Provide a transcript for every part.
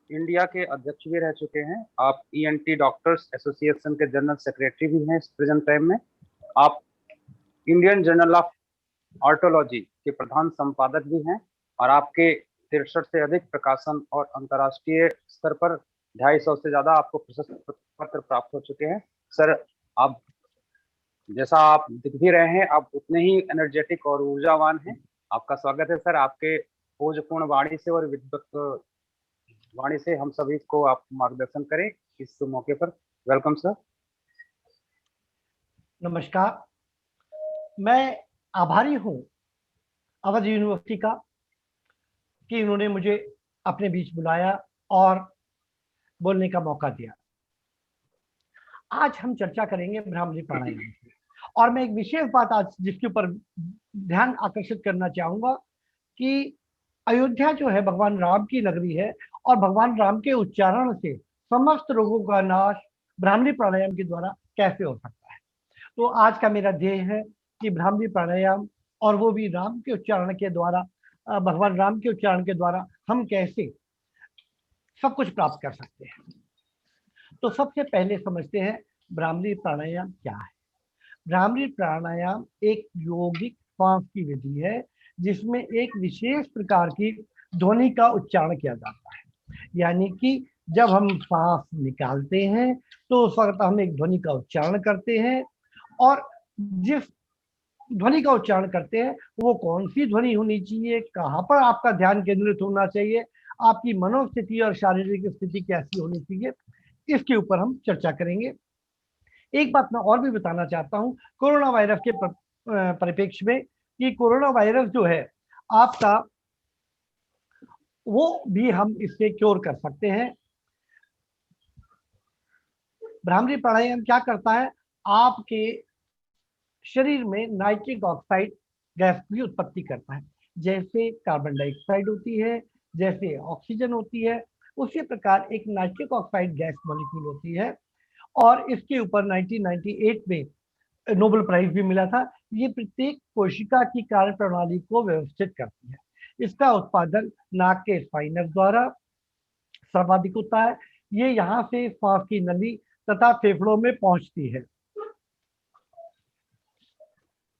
India के अध्यक्ष भी रह चुके हैं। आप ईएनटी डॉक्टर्स एसोसिएशन के जनरल सेक्रेटरी भी हैं इस प्रेजेंट टाइम में। आप इंडियन जर्नल ऑफ ऑर्टोलॉजी के प्रधान संपादक भी हैं। और आपके 63 से अधिक प्रकाशन और अंतर्राष्ट्रीय स्तर पर 250 से ज्यादा आपको प्रशस्ति पत्र प्राप्त हो चुके हैं। सर, आप जैसा आप दिख भी रहे हैं, आप उतने ही एनर्जेटिक और ऊर्जावान हैं। आपका स्वागत है सर। आपके ओजपूर्ण वाणी से और विद्वत वाणी से हम सभी को आप मार्गदर्शन करें इस मौके पर। Welcome sir. नमस्कार। मैं आभारी हूँ अवध यूनिवर्सिटी का कि इन्होंने मुझे अपने बीच बुलाया और बोलने का मौका दिया। आज हम चर्चा करेंगे ब्राह्मणी प्राणायाम की, और मैं एक विशेष बात आज जिसके ऊपर ध्यान आकर्षित करना चाहूंगा कि अयोध्या जो है भगवान राम की नगरी है, और भगवान राम के उच्चारण से समस्त रोगों का नाश ब्राह्मणी प्राणायाम के द्वारा कैसे हो सकता है। तो आज का मेरा ध्येय है कि ब्राह्मणी प्राणायाम, और वो भी राम के उच्चारण के द्वारा, भगवान राम के उच्चारण के द्वारा हम कैसे सब कुछ प्राप्त कर सकते हैं। तो सबसे पहले समझते हैं ब्राह्मणी प्राणायाम क्या है। ब्राह्मणी प्राणायाम एक यौगिक श्वास की विधि है जिसमें एक विशेष प्रकार की ध्वनि का उच्चारण किया जाता है। यानी कि जब हम सांस निकालते हैं तो उस वक्त हम एक ध्वनि का उच्चारण करते हैं, और जिस ध्वनि का उच्चारण करते हैं वो कौन सी ध्वनि होनी चाहिए, कहाँ पर आपका ध्यान केंद्रित होना चाहिए, आपकी मनोस्थिति और शारीरिक स्थिति कैसी होनी चाहिए, इसके ऊपर हम चर्चा करेंगे। एक बात मैं और भी बताना चाहता हूँ कोरोना वायरस के परिप्रेक्ष्य में, कि कोरोना वायरस जो है आपका, वो भी हम इससे क्योर कर सकते हैं। ब्राह्मणी प्राणायाम क्या करता है, आपके शरीर में नाइट्रिक ऑक्साइड गैस की उत्पत्ति करता है। जैसे कार्बन डाइऑक्साइड होती है, जैसे ऑक्सीजन होती है, उसी प्रकार एक नाइट्रिक ऑक्साइड गैस मॉलिक्यूल होती है। और इसके ऊपर 1998 में नोबेल प्राइज भी मिला था। ये प्रत्येक कोशिका की कार्य प्रणाली को व्यवस्थित करती है। इसका उत्पादन नाक के स्पाइनस द्वारा सर्वाधिक होता है। ये यहाँ से सांस की नली तथा फेफड़ों में पहुंचती है।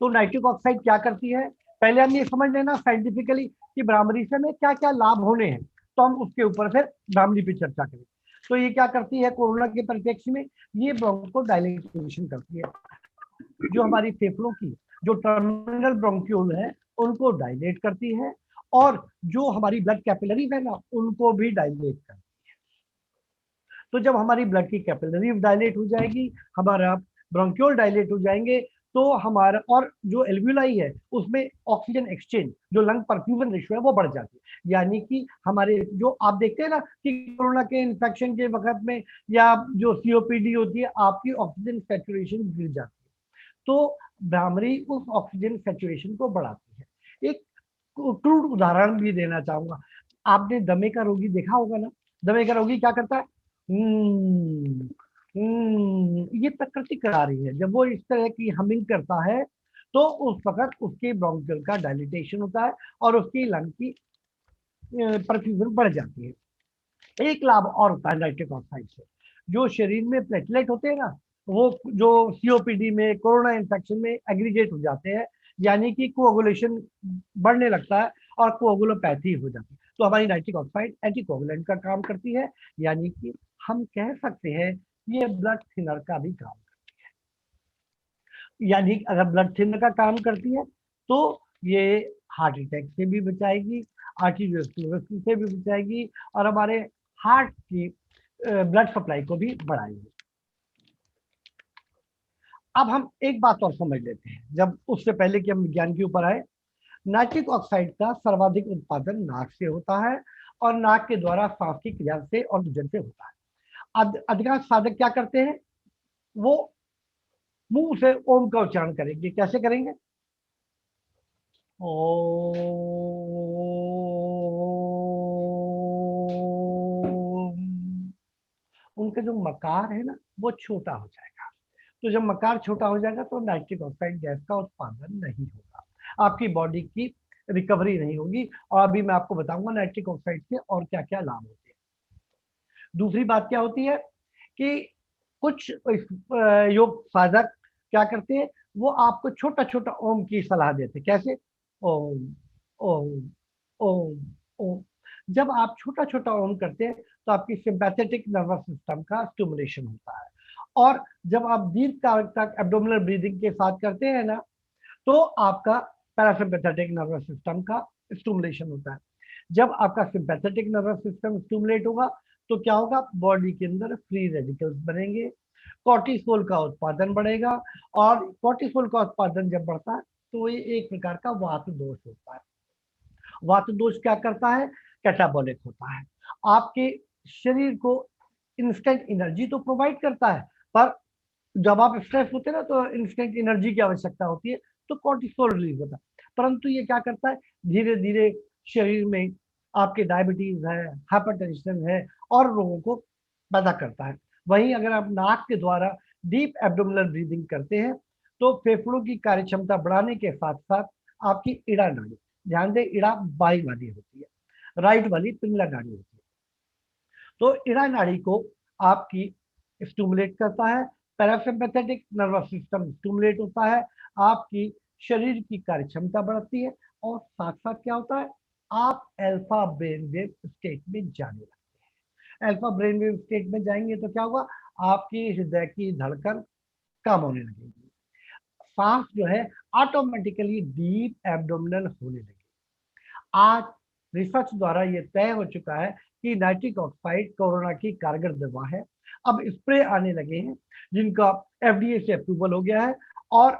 तो नाइट्रिक ऑक्साइड क्या करती है, पहले हम ये समझ लेना साइंटिफिकली कि ब्राह्मणी से में क्या क्या लाभ होने हैं, तो हम उसके ऊपर फिर ब्राह्मणी पे चर्चा करें। तो ये क्या करती है कोरोना के परिप्रेक्ष्य में, ये ब्रोंको डायलेटेशन करती है। जो हमारी फेफड़ों की जो टर्मिनल ब्रोंक्यूल है उनको डायलेट करती है, और जो हमारी ब्लड कैपिलरीज है ना उनको भी डायलेट करती है। तो जब हमारी ब्लड की कैपिलरी डायलेट हो जाएगी, हमारा ब्रोंक्यूल डायलेट हो जाएंगे, तो हमारा और जो एल्वियोलाई है उसमें ऑक्सीजन एक्सचेंज, जो लंग परफ्यूजन रेशियो है वो बढ़ जाती है। यानी कि हमारे जो आप देखते हैं ना कि कोरोना के इन्फेक्शन के वक्त में या जो सीओपीडी होती है, आपकी ऑक्सीजन सैचुरेशन गिर जाती है। तो ब्राह्मणी उस ऑक्सीजन सैचुरेशन को बढ़ाती है। एक क्रूड उदाहरण भी देना चाहूंगा। आपने दमे का रोगी देखा होगा ना, दमे का रोगी क्या करता है, ये प्रकृति करा रही है। जब वो इस तरह की हमिंग करता है तो उस वक्त उसके ब्रोंकियल का डायलिटेशन होता है और उसकी लंग की परफ्यूजन बढ़ जाती है। एक लाभ और होता है नाइट्रिक ऑक्साइड से, जो शरीर में प्लेटलेट होते हैं ना, वो जो सीओपीडी में कोरोना इन्फेक्शन में एग्रीगेट हो जाते हैं, यानी कि कोअगुलेशन बढ़ने लगता है और कोअगुलोपैथी हो जाती है। तो हमारी नाइट्रिक ऑक्साइड एंटीकोगुलेंट का काम करती है। यानी कि हम कह सकते हैं ये ब्लड थिनर का भी काम, यानी अगर ब्लड थिनर का काम करती है तो ये हार्ट अटैक से भी बचाएगी, आर्टरीरियोस्क्लेरोसिस से भी बचाएगी, और हमारे हार्ट की ब्लड सप्लाई को भी बढ़ाएगी। अब हम एक बात और समझ लेते हैं, जब उससे पहले कि हम विज्ञान के ऊपर आए। नाइट्रिक ऑक्साइड का सर्वाधिक उत्पादन नाक से होता है, और नाक के द्वारा सांस की क्रिया से और सूजन से होता है। अधिकांश साधक क्या करते हैं, वो मुंह से ओम का उच्चारण करेंगे। कैसे करेंगे, ओम। उनका जो मकार है ना वो छोटा हो जाएगा। तो जब मकार छोटा हो जाएगा तो नाइट्रिक ऑक्साइड गैस का उत्पादन नहीं होगा, आपकी बॉडी की रिकवरी नहीं होगी। और अभी मैं आपको बताऊंगा नाइट्रिक ऑक्साइड से और क्या क्या लाभ होते हैं। दूसरी बात क्या होती है कि कुछ योग साधक क्या करते हैं, वो आपको छोटा छोटा ओम की सलाह देते हैं। कैसे? ओम ओम ओम ओम। जब आप छोटा छोटा ओम करते हैं तो आपकी सिंपैथेटिक नर्वस सिस्टम का स्टिमुलेशन होता है। और जब आप दीर्घ काल तक एब्डोमिनल ब्रीदिंग के साथ करते हैं ना, तो आपका पैरासिम्पैथेटिक नर्वस सिस्टम का स्टिमुलेशन होता है। जब आपका सिंपैथेटिक नर्वस सिस्टम स्टिमुलेट होगा तो क्या होगा, बॉडी के अंदर फ्री रेडिकल्स बनेंगे, कॉर्टिसोल का उत्पादन बढ़ेगा। और कॉर्टिसोल का उत्पादन जब बढ़ता है तो ये एक प्रकार का वात दोष होता है। वात दोष क्या करता है, कैटाबॉलिक होता है, आपके शरीर को इंस्टेंट एनर्जी तो प्रोवाइड करता है, पर जब आप स्ट्रेस होते हैं ना तो इंस्टेंट एनर्जी की आवश्यकता होती है, तो कॉर्टिसोल रिलीज होता है। परंतु ये क्या करता है, धीरे धीरे शरीर में आपके डायबिटीज है, हाइपरटेंशन है और रोगों को पैदा करता है। वहीं अगर आप नाक के द्वारा डीप एब्डोमिनल ब्रीदिंग करते हैं तो फेफड़ों की कार्यक्षमता बढ़ाने के साथ साथ आपकी इड़ा नाड़ी, ध्यान दें इड़ा बाई वाली होती है, राइट वाली पिंगला नाड़ी होती है, तो इड़ा नाड़ी को आपकी स्टिमुलेट करता है। पैरासिम्पैथेटिक नर्वस सिस्टम स्टिमुलेट होता है, आपकी शरीर की कार्यक्षमता बढ़ती है और साथ साथ क्या होता है, आप अल्फा ब्रेन वेव स्टेट में जाने लगते हैं। अल्फा ब्रेन वेव स्टेट में जाएंगे तो क्या होगा, आपकी हृदय की धड़कन कम होने लगेगी, सांस जो है ऑटोमेटिकली डीप एब्डोमिनल होने लगेगी। आज रिसर्च द्वारा ये तय हो चुका है कि नाइट्रिक ऑक्साइड कोरोना की कारगर दवा है। अब स्प्रे आने लगे हैं जिनका एफडीए से अप्रूवल हो गया है, और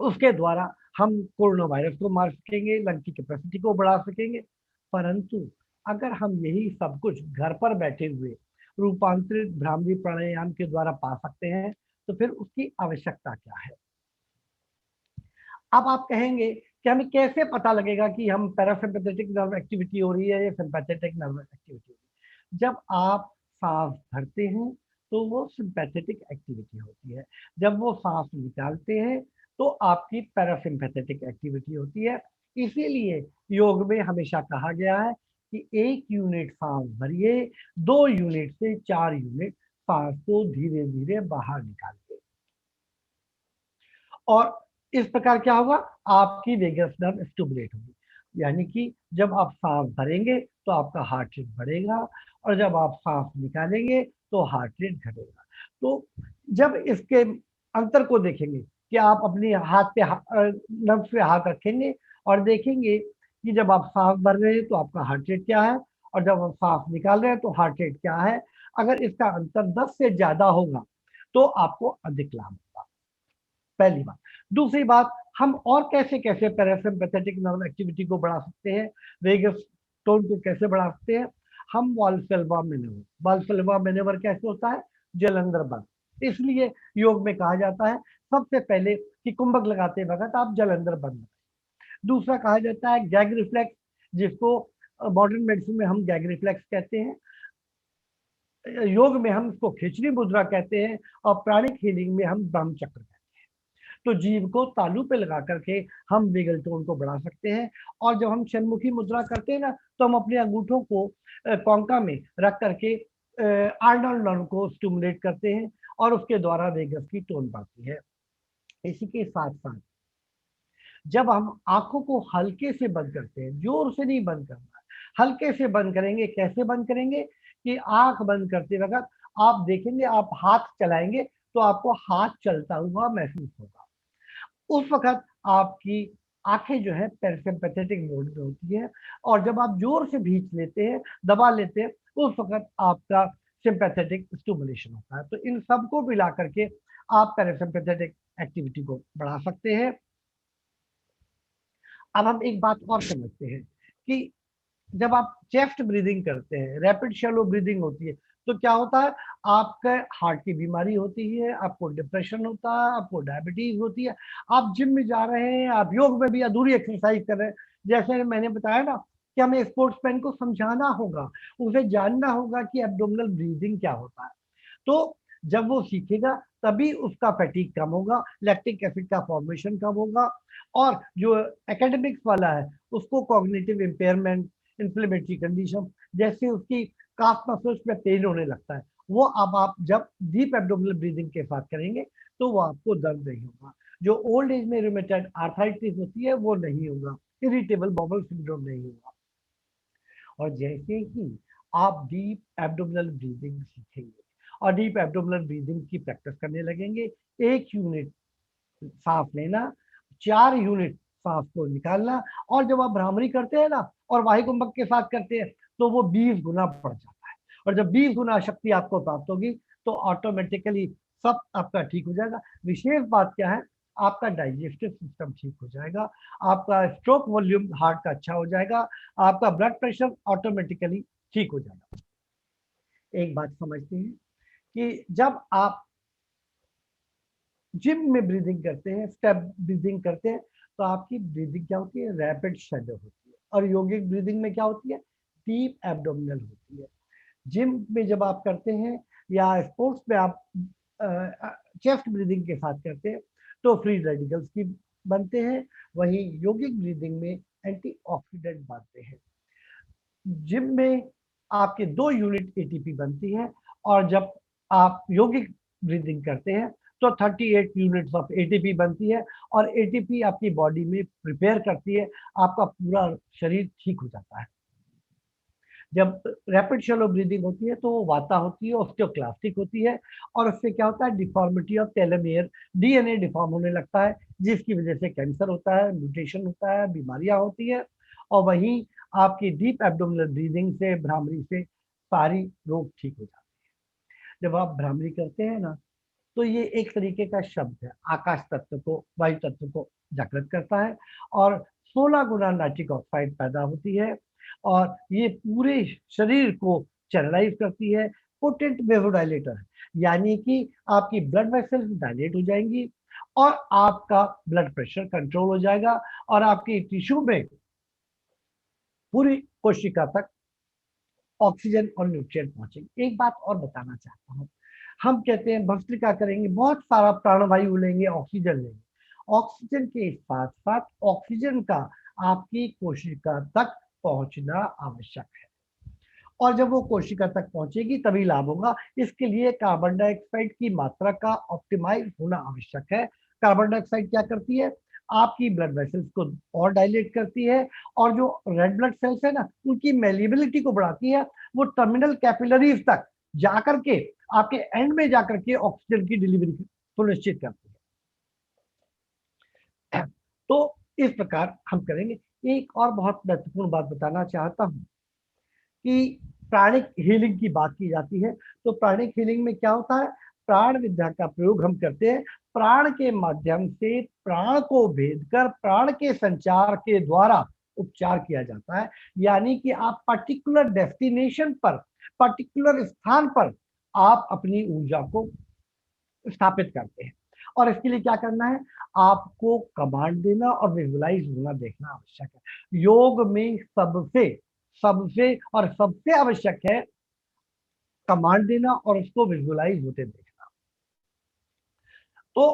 उसके द्वारा हम कोरोना वायरस को मार सकेंगे, लंग की कैपेसिटी को बढ़ा सकेंगे। परंतु अगर हम यही सब कुछ घर पर बैठे हुए रूपांतरित भ्रामरी प्राणायाम के द्वारा पा सकते हैं तो फिर उसकी आवश्यकता क्या है। अब आप कहेंगे कि हमें कैसे पता लगेगा कि हम पैरासिम्पैथेटिक नर्व एक्टिविटी हो रही है या सिंपैथेटिक नर्व एक्टिविटी हो रही है। जब आप सांस भरते हैं तो वो सिंपैथेटिक एक्टिविटी होती है, जब वो सांस निकालते हैं तो आपकी पैरासिम्पैथेटिक एक्टिविटी होती है। इसीलिए योग में हमेशा कहा गया है कि 1 यूनिट सांस भरिए, 2 यूनिट से 4 यूनिट सांस को धीरे धीरे बाहर निकालिए। और इस प्रकार क्या होगा, आपकी वेगस नर्व स्टिमुलेट होगी, यानी कि जब आप सांस भरेंगे तो आपका हार्ट रेट बढ़ेगा और जब आप सांस निकालेंगे तो हार्ट रेट घटेगा। तो जब इसके अंतर को देखेंगे कि आप अपने हाथ पे नर्व पे हाथ रखेंगे और देखेंगे कि जब आप सांस भर रहे हैं तो आपका हार्ट रेट क्या है और जब आप सांस निकाल रहे हैं तो हार्ट रेट क्या है। अगर इसका अंतर 10 से ज्यादा होगा तो आपको अधिक लाभ होगा, पहली बात। दूसरी बात, हम और कैसे कैसे पैरासिम्पैथेटिक नर्व एक्टिविटी को बढ़ा सकते हैं, वेगस टोन को कैसे बढ़ा सकते हैं। हम वाल्सल्वा मैनेवर, वाल्सल्वा मैनेवर कैसे होता है, जलंधर बंद। इसलिए योग में कहा जाता है सबसे पहले कि कुंभक लगाते वक्त आप जलंधर बंद। दूसरा कहा जाता है गैग रिफ्लेक्स, जिसको मॉडर्न मेडिसिन में हम गैग रिफ्लेक्स कहते हैं, योग में हम इसको खिचड़ी मुद्रा कहते हैं और प्राणिक हीलिंग में हम ब्रह्म चक्र कहते हैं। तो जीभ को तालू पे लगा करके हम वेगल टोन को बढ़ा सकते हैं। और जब हम षण्मुखी मुद्रा करते हैं ना तो हम अपने अंगूठों को कौंका में रख करके आर्नल नर्व को स्टिमुलेट करते हैं और उसके द्वारा वेगस की टोन बढ़ती है। इसी के साथ साथ जब हम आंखों को हल्के से बंद करते हैं, जोर से नहीं बंद करना, हल्के से बंद करेंगे। कैसे बंद करेंगे कि आंख बंद करते वक्त आप देखेंगे, आप हाथ चलाएंगे तो आपको हाथ चलता हुआ महसूस होगा। उस वक्त आपकी आंखें जो है पैरासिम्पैथेटिक मोड में होती है और जब आप जोर से भींच लेते हैं, दबा लेते हैं, उस वक्त आपका सिंपैथेटिक स्टिमुलेशन होता है। तो इन सबको मिला करके आप पैरासिम्पैथेटिक एक्टिविटी को बढ़ा सकते हैं। अब हम एक बात और समझते हैं कि जब आप चेस्ट ब्रीदिंग करते हैं, रैपिड शैलो ब्रीदिंग होती है, तो क्या होता है, आपके हार्ट की बीमारी होती है, आपको डिप्रेशन होता है, आपको डायबिटीज होती है, आप जिम में जा रहे हैं, आप योग में भी अधूरी एक्सरसाइज कर रहे हैं। जैसे मैंने बताया ना कि हमें स्पोर्ट्समैन को समझाना होगा, उसे जानना होगा कि एब्डोमिनल ब्रीदिंग क्या होता है। तो जब वो सीखेगा तभी उसका फैटिग कम होगा, लैक्टिक एसिड का फॉर्मेशन कम होगा और जो एकेडमिक्स वाला है उसको कॉग्निटिव इम्पेयरमेंट, इन्फ्लेमेटरी कंडीशन, जैसे उसकी काफ मसल्स में पेन होने लगता है, वो अब आप जब डीप एब्डोमिनल ब्रीदिंग के साथ करेंगे तो वो आपको दर्द नहीं होगा। जो ओल्ड एज में रूमेटॉइड आर्थराइटिस होती है वो नहीं होगा, इरिटेबल बाउल सिंड्रोम नहीं होगा। और जैसे ही आप डीप एब्डोमिनल ब्रीदिंग सीखेंगे और डीप एब्डोमिनल ब्रीदिंग की प्रैक्टिस करने लगेंगे, 1 यूनिट सांस लेना, 4 यूनिट सांस को निकालना, और जब आप भ्रामरी करते हैं ना और वायु कुंभक के साथ करते हैं तो वो 20 गुना बढ़ जाता है। और जब 20 गुना शक्ति आपको प्राप्त होगी तो ऑटोमेटिकली सब आपका ठीक हो जाएगा। विशेष बात क्या है, आपका डाइजेस्टिव सिस्टम ठीक हो जाएगा, आपका स्ट्रोक वॉल्यूम हार्ट का अच्छा हो जाएगा, आपका ब्लड प्रेशर ऑटोमेटिकली ठीक हो जाएगा। एक बात समझते हैं कि जब आप जिम में ब्रीदिंग करते हैं, स्टेप ब्रीदिंग करते हैं, तो आपकी ब्रीदिंग क्या होती है, रैपिड शैडो होती है। और योगिक ब्रीदिंग में क्या होती है, डीप एब्डोमिनल होती है। जिम में जब आप करते हैं या स्पोर्ट्स में आप चेस्ट ब्रीदिंग के साथ करते हैं तो फ्री रेडिकल्स की बनते हैं, वहीं योगिक ब्रीदिंग में एंटीऑक्सीडेंट बनते हैं। जिम में आपके 2 यूनिट एटीपी बनती है, और जब आप योगिक ब्रीदिंग करते हैं तो 38 यूनिट्स ऑफ एटीपी बनती है, और एटीपी आपकी बॉडी में प्रिपेयर करती है, आपका पूरा शरीर ठीक हो जाता है। जब रैपिड शैलो ब्रीदिंग होती है तो वो वाता होती है, ऑस्टियोक्लास्टिक होती है, और उससे क्या होता है, deformity of telomere, DNA deform होने लगता है, जिसकी वजह से कैंसर होता है, म्यूटेशन होता है, बीमारियां होती है। और वहीं आपकी डीप एब्डोमिनल ब्रीदिंग से, भ्रामरी से सारी रोग ठीक हो जाते हैं। जब आप भ्रामरी करते हैं ना तो ये एक तरीके का शब्द है, आकाश तत्व को, वायु तत्व को जागृत करता है, और 16 गुना नाइट्रिक ऑक्साइड पैदा होती है, और ये पूरे शरीर को चैनलाइज करती है। पोटेंट वेवोडाइलेटर है, यानी कि आपकी ब्लड वेसल्स डायलेट हो जाएंगी, और आपका ब्लड प्रेशर कंट्रोल हो जाएगा, और आपकी टिश्यू में पूरी कोशिका तक ऑक्सीजन और न्यूट्रिएंट पहुंचेंगे। एक बात और बताना चाहता हूँ, हम कहते हैं भस्त्रिका करेंगे, बहुत सारा प्राणवायु लेंगे, ऑक्सीजन लेंगे, ऑक्सीजन के साथ साथ ऑक्सीजन का आपकी कोशिका तक पहुंचना आवश्यक है, और जब वो कोशिका तक पहुंचेगी तभी लाभ होगा। इसके लिए कार्बन डाइऑक्साइड की मात्रा का ऑप्टिमाइज होना आवश्यक है। कार्बन डाइऑक्साइड क्या करती है, आपकी ब्लड वेसल्स को और डायलेट करती है, और जो रेड ब्लड सेल्स है ना उनकी मेलिबिलिटी को बढ़ाती है, वो टर्मिनल कैपिलरीज तक जाकर के आपके एंड में जाकर के ऑक्सीजन की डिलीवरी सुनिश्चित करती है। तो इस प्रकार हम करेंगे। एक और बहुत महत्वपूर्ण बात बताना चाहता हूं कि प्राणिक हीलिंग की बात की जाती है, तो प्राणिक हीलिंग में क्या होता है, प्राण विद्या का प्रयोग हम करते हैं, प्राण के माध्यम से प्राण को भेद कर प्राण के संचार के द्वारा उपचार किया जाता है। यानी कि आप पर्टिकुलर डेस्टिनेशन पर, पर्टिकुलर स्थान पर आप अपनी ऊर्जा को स्थापित करते हैं, और इसके लिए क्या करना है, आपको कमांड देना और विजुलाइज होना देखना आवश्यक है। योग में सबसे सबसे और सबसे आवश्यक है कमांड देना और उसको विजुलाइज होते देखना। तो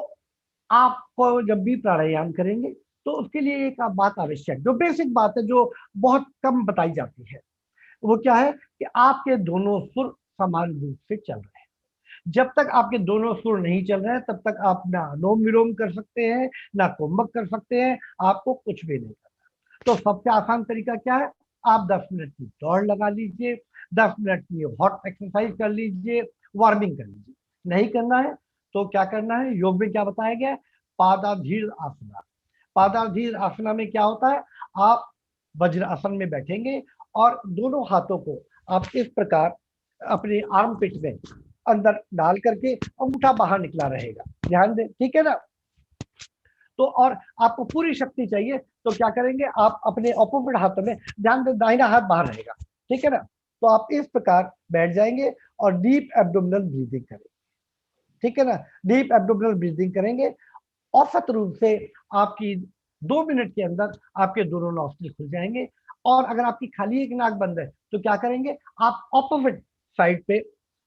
आपको जब भी प्राणायाम करेंगे तो उसके लिए एक बात आवश्यक, जो बेसिक बात है, जो बहुत कम बताई जाती है, वो क्या है कि आपके दोनों सुर समान रूप से चल रहे हैं। जब तक आपके दोनों सुर नहीं चल रहे हैं तब तक आप ना अनुलोम विलोम कर सकते हैं, ना कुंभक कर सकते हैं, आपको कुछ भी नहीं करना। तो सबसे आसान तरीका क्या है, आप 10 मिनट की दौड़ लगा लीजिए, 10 मिनट की हॉट एक्सरसाइज कर लीजिए, वार्मिंग कर लीजिए। नहीं करना है तो क्या करना है, योग में क्या बताया गया है, पादाधीर आसना। पादाधीर आसना में क्या होता है, आप वज्र आसन में बैठेंगे और दोनों हाथों को आप इस प्रकार अपने आर्म पिट में अंदर डाल करके अंगूठा बाहर निकला रहेगा, ध्यान दें, ठीक है ना। तो और आपको पूरी शक्ति चाहिए तो क्या करेंगे, आप अपने अपोजिट हाथों में, ध्यान दें दाहिना हाथ बाहर रहेगा, ठीक है ना। तो आप इस प्रकार बैठ जाएंगे और डीप एब्डोमिनल ब्रीदिंग करेंगे, ठीक है ना। डीप एब्डोमिनल ब्रीदिंग करेंगे, औसत रूप से आपकी 2 मिनट के अंदर आपके दोनों नॉस्ट्रिल खुल जाएंगे। और अगर आपकी खाली एक नाक बंद है तो क्या करेंगे, आप ऑपोजिट साइड पे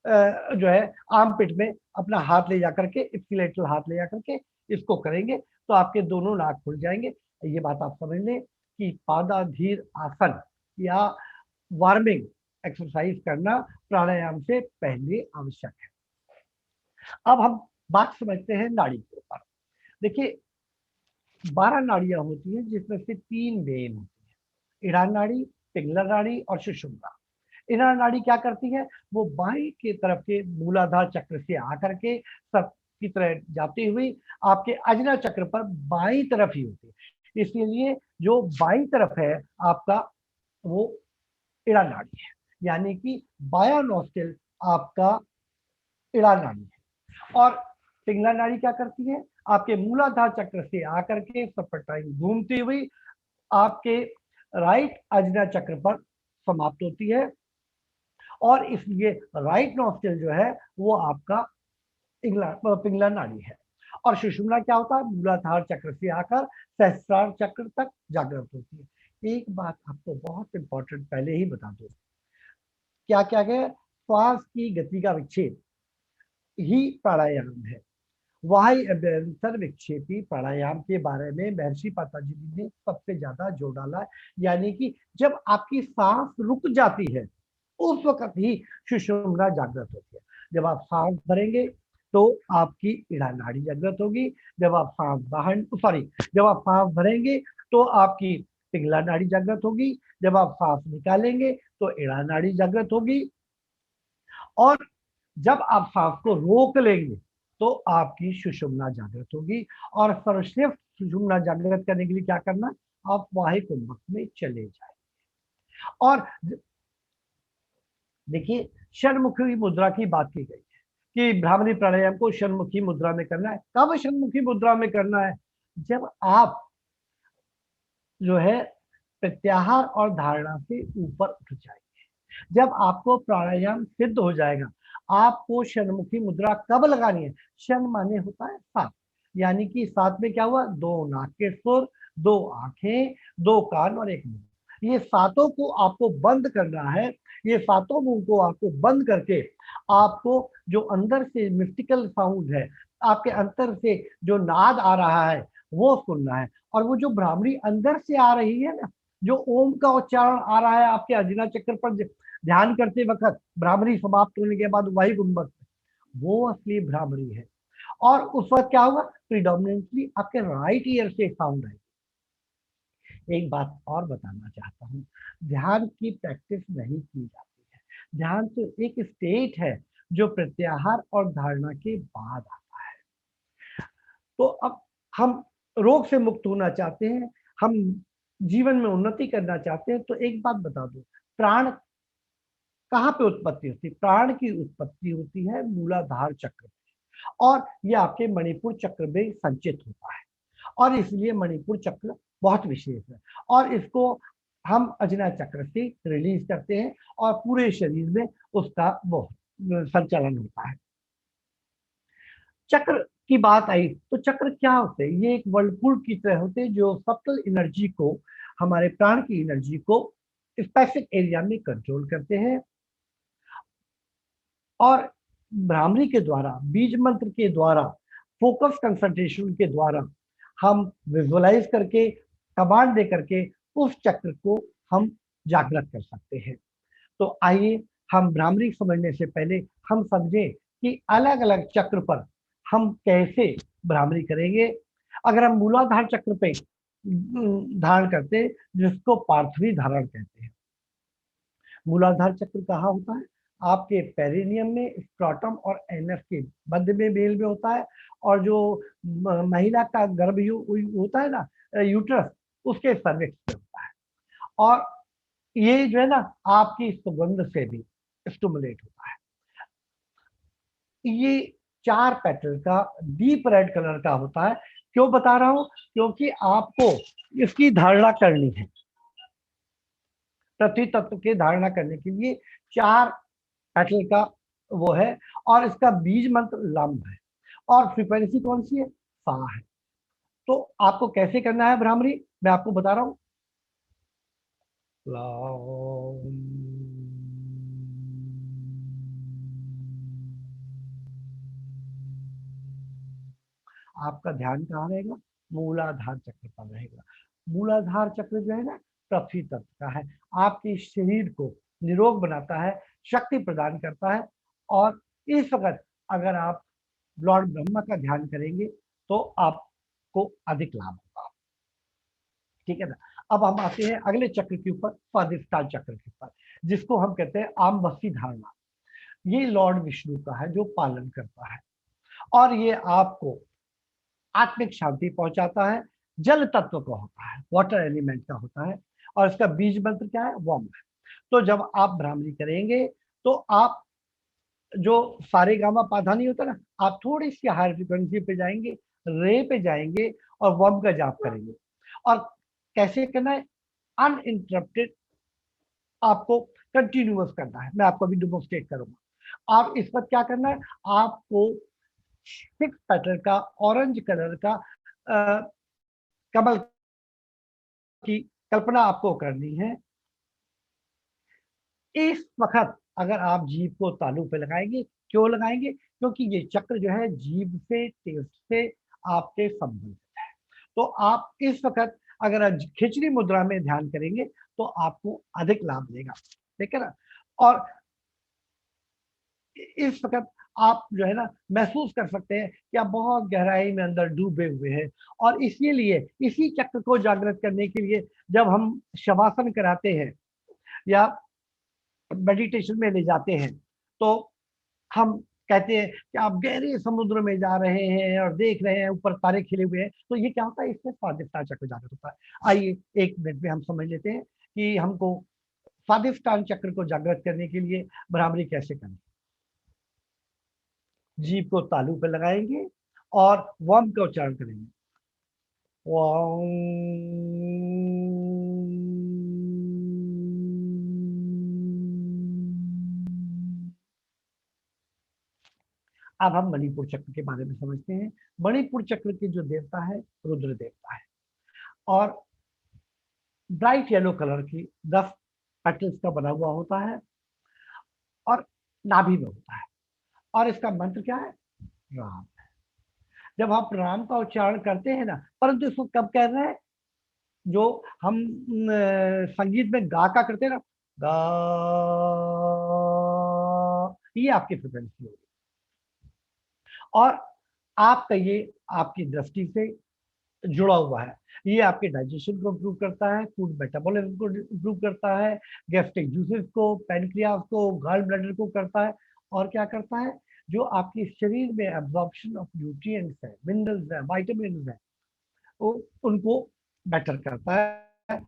जो है आर्म पिट में अपना हाथ ले जाकर के, इप्सिलेटरल हाथ ले जाकर के इसको करेंगे तो आपके दोनों नाक खुल जाएंगे। ये बात आप समझ लें कि पादाधीर आसन या वार्मिंग एक्सरसाइज करना प्राणायाम से पहले आवश्यक है। अब हम बात समझते हैं नाड़ी के ऊपर। देखिए 12 नाड़ियां होती हैं, जिसमें से 3 मेन होती है, ईड़ा नाड़ी, पिंगला नाड़ी और सुषुम्ना। ईड़ा नाड़ी क्या करती है, वो बाएं की तरफ के मूलाधार चक्र से आकर के सब की तरह जाती हुई आपके अजना चक्र पर बाईं तरफ ही होती है, इसलिए जो बाईं तरफ है आपका वो ईड़ा नाड़ी है, यानी कि बायां नॉस्ट्रिल आपका ईड़ा नाड़ी है। और पिंगला नाड़ी क्या करती है, आपके मूलाधार चक्र से आकर के सपटाई घूमती हुई आपके राइट अजना चक्र पर समाप्त होती है, और इसलिए राइट नॉस्ट्रिल जो है वो आपका पिंगला नाड़ी है। और सुषुम्ना क्या होता है, मूलाधार चक्र से आकर सहस्त्रार चक्र तक जागृत होती है। एक बात आपको बहुत इंपॉर्टेंट पहले ही बता दो, क्या क्या है, श्वास की गति का विक्षेप ही प्राणायाम है। वायु अभ्यंतर विक्षेपी प्राणायाम के बारे में महर्षि पतंजलि ने सबसे ज्यादा जोर डाला है, यानी कि जब आपकी सांस रुक जाती है उस वक्त ही सुषुम्ना जागृत होती है। जब आप सांस भरेंगे तो आपकी ईड़ा नाड़ी जागृत होगी, जब आप सांस बाहर जब आप सांस भरेंगे तो आपकी पिंगला नाड़ी जागृत होगी, जब आप सांस निकालेंगे तो ईड़ा नाड़ी जागृत होगी, और जब आप सांस को रोक लेंगे तो आपकी सुषुम्ना जागृत होगी। और सर्वश्रेष्ठ सुषुम्ना जागृत करने के लिए क्या करना, आप वायु कुंभक में चले जाए। और देखिए षण्मुखी मुद्रा की बात की गई है कि भ्रामरी प्राणायाम को षण्मुखी मुद्रा में करना है। कब षण्मुखी मुद्रा में करना है, जब आप जो है प्रत्याहार और धारणा से ऊपर उठ जाएंगे, जब आपको प्राणायाम सिद्ध हो जाएगा। आपको षण्मुखी मुद्रा कब लगानी है, षण माने होता है 7, यानी कि 7 में क्या हुआ, 2 नाक के सुर, 2 आंखें, 2 कान और 1 मुंह। ये सातों को आपको बंद करना है। ये सातों मुंह को आपको बंद करके आपको जो अंदर से मिस्टिकल साउंड है, आपके अंदर से जो नाद आ रहा है वो सुनना है। और वो जो भ्रामरी अंदर से आ रही है ना, जो ओम का उच्चारण आ रहा है आपके अजना चक्र पर ध्यान करते वक्त, भ्रामरी समाप्त होने के बाद वायु गुंबद, वो असली भ्रामरी है। और उस वक्त क्या होगा, प्रिडोमिनेंटली आपके राइट ईयर से साउंड आएगी। एक बात और बताना चाहता हूँ, ध्यान की प्रैक्टिस नहीं की जाती है। ध्यान तो एक स्टेट है जो प्रत्याहार और धारणा के बाद आता है। तो अब हम रोग से मुक्त होना चाहते हैं, हम जीवन में उन्नति करना चाहते हैं, तो एक बात बता दो, प्राण कहाँ पे उत्पत्ति होती है, प्राण की उत्पत्ति होती है मूलाधार चक्र में, और ये आपके मणिपुर चक्र में संचित होता है। और इसलिए मणिपुर चक्र बहुत विशेष है, और इसको हम अजना चक्र से रिलीज करते हैं और पूरे शरीर में उसका वो संचालन होता है। चक्र की बात आई तो चक्र क्या होते हैं, ये एक वर्लपुल की तरह होते हैं जो सब्टल एनर्जी को, हमारे प्राण की एनर्जी को स्पेसिफिक एरिया में कंट्रोल करते हैं। और भ्रामरी के द्वारा, बीज मंत्र के द्वारा, फोकस कंसंट्रेशन के द्वारा हम विजुअलाइज करके, कमांड दे करके उस चक्र को हम जागृत कर सकते हैं। तो आइए हम भ्रामरी समझने से पहले हम समझें कि अलग अलग चक्र पर हम कैसे भ्रामरी करेंगे। अगर हम मूलाधार चक्र पे धारण करते हैं, जिसको पार्थवी धारण कहते हैं। मूलाधार चक्र कहाँ होता है, आपके पेरिनियम में, स्क्रॉटम और एनएफ के मध्य में, बेल में होता है। और जो महिला का गर्भ होता है ना, यूट्रस, उसके सर्विक्स में होता है। और ये जो है ना आपकी सुगंध से भी स्टिमुलेट होता है। ये 4 पेटल का डीप रेड कलर का होता है। क्यों बता रहा हूं, क्योंकि आपको इसकी धारणा करनी है। पृथ्वी तत्व की धारणा करने के लिए 4 पेटल का वो है, और इसका बीज मंत्र लंब है, और फ्रीक्वेंसी कौन सी है, सा है। तो आपको कैसे करना है भ्रामरी, मैं आपको बता रहा हूं। आपका ध्यान कहाँ रहेगा, मूलाधार चक्र पर रहेगा। मूलाधार चक्र जो है ना पृथ्वी तत्व का है। आपके शरीर को निरोग बनाता है, शक्ति प्रदान करता है। और इस वक्त अगर आप लॉर्ड ब्रह्मा का ध्यान करेंगे तो आपको अधिक लाभ होगा। ठीक है ना। अब हम आते हैं अगले चक्र के ऊपर, स्वादिष्टान चक्र के ऊपर, जिसको हम कहते हैं आम वस्ती धारणा। ये लॉर्ड विष्णु का है जो पालन करता है, और ये आपको आत्मिक शांति पहुंचाता है। जल तत्व का होता है, वाटर एलिमेंट का होता है, और इसका बीज मंत्र क्या है, वम है। तो जब आप भ्रामरी करेंगे तो आप जो सारे गामा पाधा नहीं होता ना, आप थोड़ी सी हाई फ्रिक्वेंसी पे जाएंगे, रे पे जाएंगे और वम का जाप करेंगे। और कैसे करना है, अनइंटरप्टेड आपको कंटिन्यूअस करना है। मैं आपको अभी डेमोन्स्ट्रेट करूंगा। आप इस पर क्या करना है, आपको 6 पेटल का ऑरेंज कलर का कमल की कल्पना आपको करनी है। इस वक्त अगर आप जीभ को तालू पे लगाएंगे, क्यों लगाएंगे, क्योंकि ये चक्र जो है जीभ से, टेस्ट से आपके संबंधित है। तो आप इस वक्त अगर खिचड़ी मुद्रा में ध्यान करेंगे तो आपको अधिक लाभ देगा। ठीक है ना। और इस वक्त आप जो है ना महसूस कर सकते हैं कि आप बहुत गहराई में अंदर डूबे हुए हैं। और इसीलिए इसी चक्र को जागृत करने के लिए जब हम शवासन कराते हैं या मेडिटेशन में ले जाते हैं तो हम कहते हैं कि आप गहरे समुद्र में जा रहे हैं और देख रहे हैं ऊपर तारे खिले हुए हैं। तो ये क्या होता है, इसमें स्वादिष्टान चक्र जागृत होता है। आइए 1 मिनट में हम समझ लेते हैं कि हमको स्वादिष्टान चक्र को जागृत करने के लिए भ्रामरी कैसे करें। जीभ को तालू पे लगाएंगे और वम का उच्चारण करेंगे। अब हम मणिपुर चक्र के बारे में समझते हैं। मणिपुर चक्र के जो देवता है रुद्र देवता है, और ब्राइट येलो कलर की 10 पेटल्स का बना हुआ होता है और नाभि में होता है। और इसका मंत्र क्या है, राम। जब आप राम का उच्चारण करते हैं ना, परंतु इसको कब कह रहे हैं, जो हम संगीत में गा का करते हैं ना, गा, ये आपकी फ्रिक्वेंसी होगी। और आपका ये आपकी दृष्टि से जुड़ा हुआ है। ये आपके डाइजेशन को इम्प्रूव करता है, फूड मेटाबॉलिज्म को इम्प्रूव करता है, गैस्ट्रिक जूसेस को, पैनक्रियाज को, गॉल ब्लैडर को करता है। और क्या करता है, जो आपके शरीर में एब्जॉर्प्शन ऑफ न्यूट्रिएंट्स है, मिनरल्स है, वाइटामिन है, उनको बेटर करता है।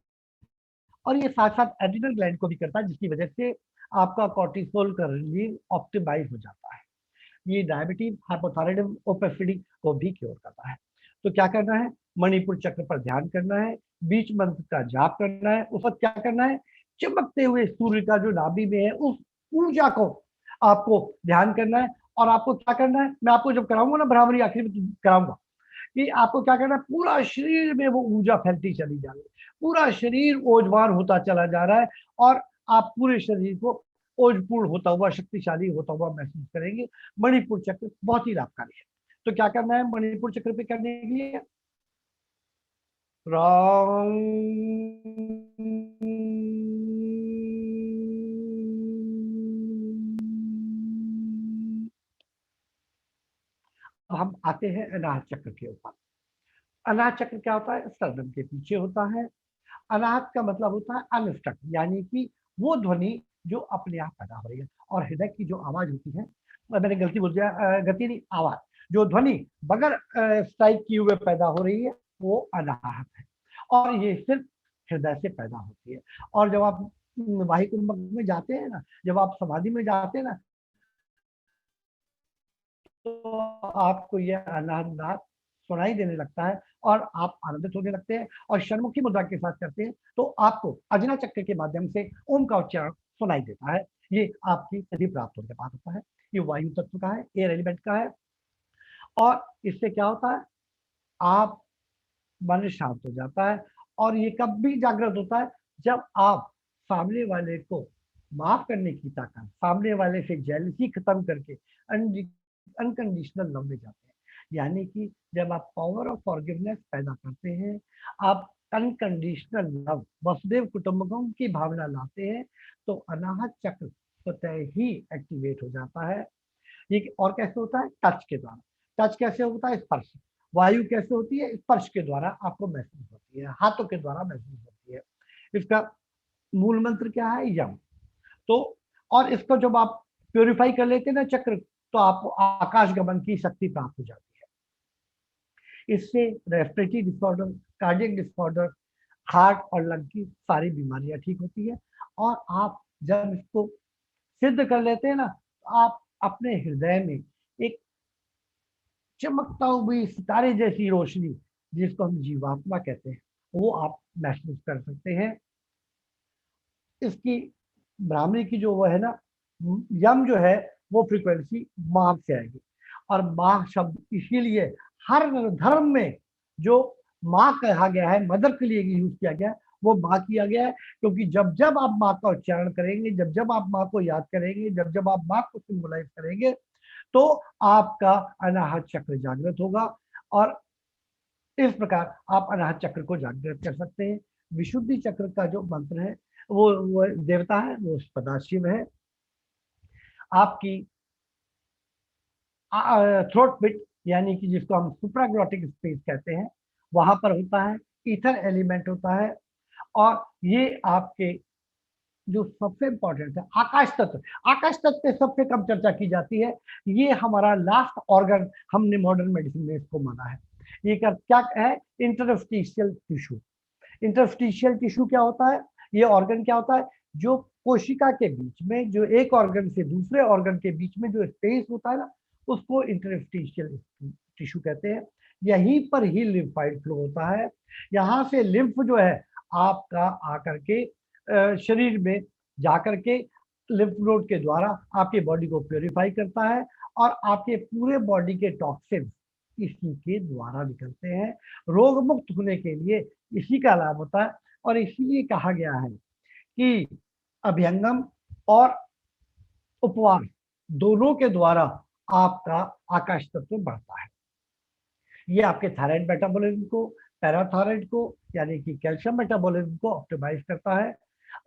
और ये साथ साथ एड्रिनल ग्लैंड को भी करता है, जिसकी वजह से आपका कॉर्टिसोल का रिलीज ऑप्टिमाइज हो जाता है। ये डायबिटीज, हाइपोथायराइडिज्म, ओबेसिटी को भी क्योर करता है। तो क्या करना है, मणिपुर चक्र पर ध्यान करना है, बीच मंत्र का जाप करना है। उस वक्त क्या करना है, चमकते हुए सूर्य का जो नाभि में है उस ऊर्जा को आपको ध्यान करना है। और आपको क्या करना है, मैं आपको जब कराऊंगा ना भ्रामरी, आखिर में कराऊंगा कि आपको क्या करना है, पूरा शरीर में वो ऊर्जा फैलती चली जा रही है, पूरा शरीर ओजवान होता चला जा रहा है, और आप पूरे शरीर को ओजपूर्ण होता हुआ, शक्तिशाली होता हुआ महसूस करेंगे। मणिपुर चक्र बहुत ही लाभकारी है। तो क्या करना है मणिपुर चक्र पे करने के लिए, राम। अब हम आते हैं अनाहत चक्र के ऊपर। अनाहत चक्र क्या होता है, सर्दम के पीछे होता है। अनाहत का मतलब होता है अनस्ट्रक्ट, यानी कि वो ध्वनि जो अपने आप पैदा हो रही है। और हृदय की जो आवाज होती है, मैंने गलती बोल दिया, गति नहीं, आवाज, जो ध्वनि बगैर स्ट्राइक किए हुए पैदा हो रही है, वो अनाहत है। और ये सिर्फ हृदय से पैदा होती है। और जब आप वाही कुंभक में जाते हैं ना, जब आप समाधि में जाते हैं ना, तो आपको यह अनाहत नाद सुनाई देने लगता है और आप आनंदित होने लगते हैं। और षणमुखी मुद्रा के साथ करते हैं तो आपको अजना चक्र के माध्यम से ओम का उच्चारण सुनाई देता है। ये आपकी सिद्धि प्राप्त होने के बाद होता है। ये वायु तत्व का है, एयर एलिमेंट का है। और इससे क्या होता है, आप मन शांत हो जाता है। और ये कब भी जागृत होता है, जब आप सामने वाले को माफ करने की ताकत, सामने वाले से जेलसी खत्म करके अनकंडीशनल लव में जाते हैं। यानी कि जब आप पावर ऑफ फॉरगिवनेस पैदा करते हैं, आप अनकंडीशनल लव, वसुदेव कुटुंबकम की भावना लाते हैं, तो अनाहत चक्र स्वतः ही एक्टिवेट हो जाता है। ये और कैसे होता है? टच के द्वारा। टच कैसे होता है? स्पर्श। वायु कैसे होती है? स्पर्श के द्वारा आपको महसूस होती है, हाथों के द्वारा महसूस होती है। इसका मूल मंत्र क्या है? यम। तो और इसको जब आप प्योरीफाई कर लेते हैं ना चक्र, तो आपको आकाश गमन की शक्ति प्राप्त हो जाती है। इससे respiratory disorder, cardiac disorder, heart और लंग की सारी बीमारियां ठीक होती है। और आप जब इसको सिद्ध कर लेते हैं ना, तो आप अपने हृदय में एक चमकता हुई सितारे जैसी रोशनी, जिसको हम जीवात्मा कहते हैं, वो आप महसूस कर सकते हैं। इसकी ब्राह्मणी की जो वो है ना, यम जो है, वो फ्रीक्वेंसी माघ से आएगी। और माघ शब्द इसीलिए हर धर्म में जो माँ कहा गया है, मदर के लिए यूज किया गया है, वो माँ किया गया है, क्योंकि जब जब आप माँ का उच्चारण करेंगे, जब जब आप माँ को याद करेंगे, जब जब आप माँ को सिंबलाइज करेंगे, तो आपका अनाहत चक्र जागृत होगा। और इस प्रकार आप अनाहत चक्र को जागृत कर सकते हैं। विशुद्धि चक्र का जो मंत्र है, वो देवता है, वो सदाशिव है। आपकी थ्रोट पिट, यानी कि जिसको हम सुप्राग्लॉटिक स्पेस कहते हैं, वहां पर होता है। ईथर एलिमेंट होता है। और ये आपके जो सबसे इंपॉर्टेंट है, आकाश तत्व। आकाश तत्व पे सबसे कम चर्चा की जाती है। ये हमारा लास्ट ऑर्गन हमने मॉडर्न मेडिसिन में इसको माना है। ये क्या है? Interstitial tissue. इंटरस्टिशियल टिश्यू क्या होता है? ये ऑर्गन क्या होता है? जो कोशिका के बीच में, जो एक ऑर्गन से दूसरे ऑर्गन के बीच में जो स्पेस होता है ना, उसको इंटरस्टिशियल टिश्यू कहते हैं। यहीं पर ही लिम्फाइड फ्लो होता है। यहाँ से लिम्फ जो है आपका आकर के शरीर में जाकर के लिम्फ नोड के द्वारा आपके बॉडी को प्योरीफाई करता है। और आपके पूरे बॉडी के टॉक्सिन इसी के द्वारा निकलते हैं। रोग मुक्त होने के लिए इसी का लाभ होता है। और इसीलिए कहा गया है कि अभ्यंगम और उपवास दोनों के द्वारा आपका आकाश तत्व बढ़ता है। ये आपके थायराइड मेटाबॉलिज्म को, पैराथायराइड को, यानी कि कैल्शियम मेटाबॉलिज्म को ऑप्टिमाइज करता है।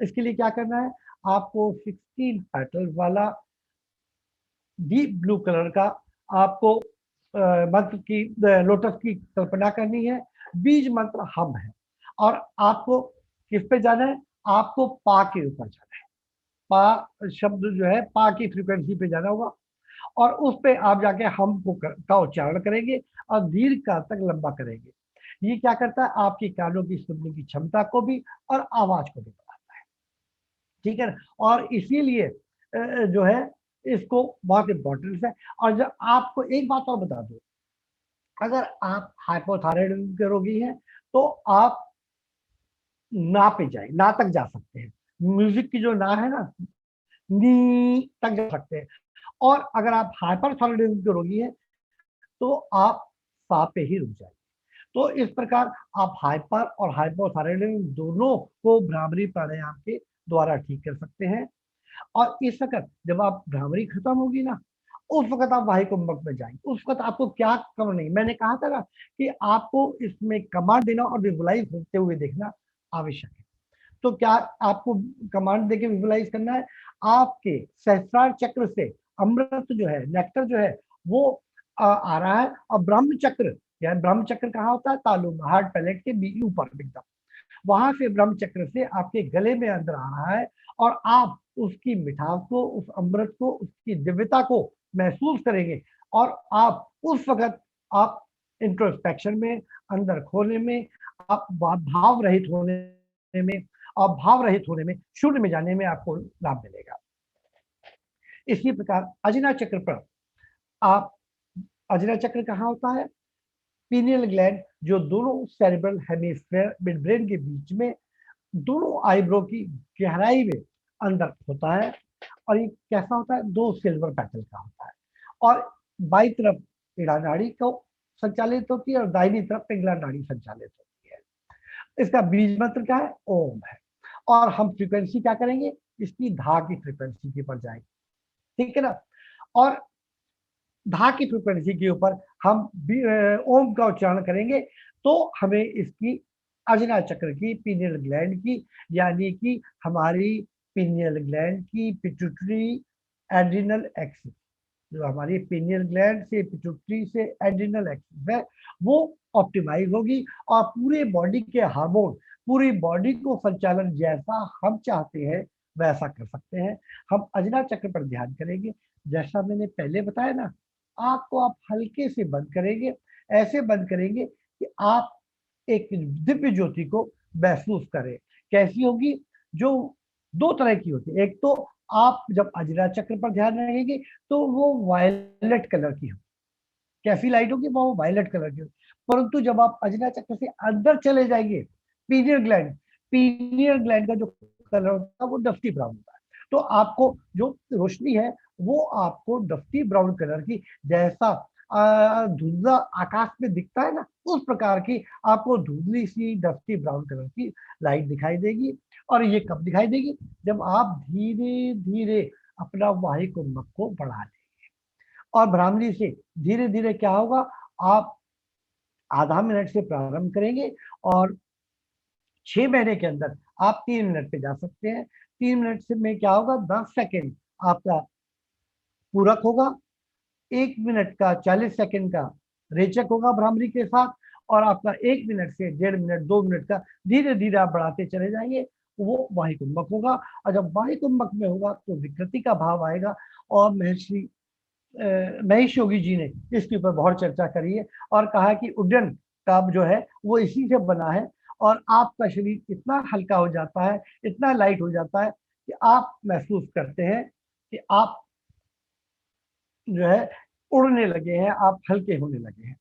इसके लिए क्या करना है? आपको 16 पेटल्स वाला डीप ब्लू कलर का आपको मंत्र की, लोटस की कल्पना करनी है। बीज मंत्र हम है। और आपको किस पे जाना है? आपको पा के ऊपर जाना है। पा शब्द जो है, पा की फ्रीक्वेंसी पे जाना होगा। और उस पे आप जाके हम को का उच्चारण करेंगे और दीर्घ काल तक लंबा करेंगे। ये क्या करता है? आपकी कानों की सुनने की क्षमता को भी और आवाज को भी बढ़ाता है। ठीक है ना? और इसीलिए जो है, इसको बहुत इंपॉर्टेंस है। और जब आपको एक बात और बता दूं, अगर आप हाइपोथायराइडिज्म के रोगी हैं, तो आप ना पे जाए, ना तक जा सकते हैं। म्यूजिक की जो ना है ना, नी तक जा सकते हैं। और अगर आप हाइपरथायराइडिज्म के रोगी हैं, तो आप सा पे ही रुक जाए। तो इस प्रकार आप हाइपर और हाइपोथायराइडिज्म दोनों को भ्रामरी प्राणायाम के द्वारा ठीक कर सकते हैं। और इस वक्त जब आप भ्रामरी खत्म होगी ना, उस वक्त आप वाही कुंभक में जाएंगे। उस वक्त आपको क्या कम नहीं, मैंने कहा था ना कि आपको इसमें कमांड देना और विजुलाइज होते हुए देखना आवश्यक है। तो क्या आपको कमांड देके विजुलाइज करना है? आपके सहस्रार चक्र से अमृत जो है, नेक्टर जो है, वो आ रहा है। और ब्रह्म चक्र, यानी ब्रह्म चक्र कहाँ होता है? तालु में, हार्ट पैलेट के बी ऊपर एकदम। वहां से ब्रह्म चक्र से आपके गले में अंदर आ रहा है। और आप उसकी मिठास को, उस अमृत को, उसकी दिव्यता को महसूस करेंगे। और आप उस वक्त आप इंट्रोस्पेक्शन में, अंदर खोने में, आप भाव रहित होने में, और भाव रहित होने में, शून्य में जाने में आपको लाभ मिलेगा। इसी प्रकार अजिना चक्र पर आप, अजिना चक्र कहाँ होता है? पीनियल ग्लैंड, जो दोनों सेरेब्रल हेमिस्फीयर मिड ब्रेन के बीच में, दोनों आईब्रो की गहराई में अंदर होता है। और ये कैसा होता है? दो सिल्वर पेटल का होता है। और बाई तरफ इड़ा नाड़ी को संचालित होती है और दाहिनी तरफ पिंगला नाड़ी संचालित होती है। इसका बीज मंत्र क्या है? ओम है। और हम फ्रीक्वेंसी क्या करेंगे? इसकी धा की फ्रीक्वेंसी के ऊपर जाएंगे। ठीक है ना? और धा की फ्रीक्वेंसी के ऊपर हम ओम का उच्चारण करेंगे, तो हमें इसकी अजना चक्र की, पीनियल ग्लैंड की, यानी कि हमारी पीनियल ग्लैंड की पिट्यूटरी एड्रिनल एक्सिस, जो हमारी पीनियल ग्लैंड से पिट्यूटरी से एड्रिनल एक्सिस है, वो ऑप्टिमाइज होगी और पूरे बॉडी के हार्मोन पूरी बॉडी को संचालन जैसा हम चाहते हैं वैसा कर सकते हैं। हम अजना चक्र पर ध्यान करेंगे। जैसा मैंने पहले बताया ना, आँख को आप हल्के से बंद करेंगे, ऐसे बंद करेंगे कि आप एक दिव्य ज्योति को महसूस करें। कैसी होगी? जो दो तरह की होती है। एक तो आप जब अजरा चक्र पर ध्यान रखेंगे तो वो वायलेट कलर की हो। कैसी लाइट होगी? वो वायलेट कलर की होगी। परंतु जब आप अजरा चक्र से अंदर चले जाएंगे, पीनियल ग्लैंड का जो कलर होता है वो डस्टी ब्राउन होता है। तो आपको जो रोशनी है वो आपको डस्टी ब्राउन कलर की, जैसा धुंधला आकाश में दिखता है ना, उस प्रकार की आपको धुंधली सी डस्टी ब्राउन कलर की लाइट दिखाई देगी। और ये कब दिखाई देगी? जब आप धीरे धीरे अपना वायु कुंभक को बढ़ा लेंगे। और भ्रामरी से धीरे धीरे क्या होगा? आप आधा मिनट से प्रारंभ करेंगे और 6 महीने के अंदर आप 3 मिनट पे जा सकते हैं। 3 मिनट से में क्या होगा? 10 सेकेंड आपका पूरक होगा, 1 मिनट का 40 सेकेंड का रेचक होगा भ्रामरी के साथ, और आपका 1 मिनट से 1.5 मिनट 2 मिनट का धीरे धीरे आप बढ़ाते चले जाएंगे, वो वायु कुंभक होगा। और जब वायु कुंभक में होगा तो विकृति का भाव आएगा। और महेश योगी जी ने इसके ऊपर बहुत चर्चा करी है और कहा कि उड्डयन का जो है वो इसी से बना है। और आपका शरीर इतना हल्का हो जाता है, इतना लाइट हो जाता है कि आप महसूस करते हैं कि आप जो है उड़ने लगे हैं, आप हल्के होने लगे हैं।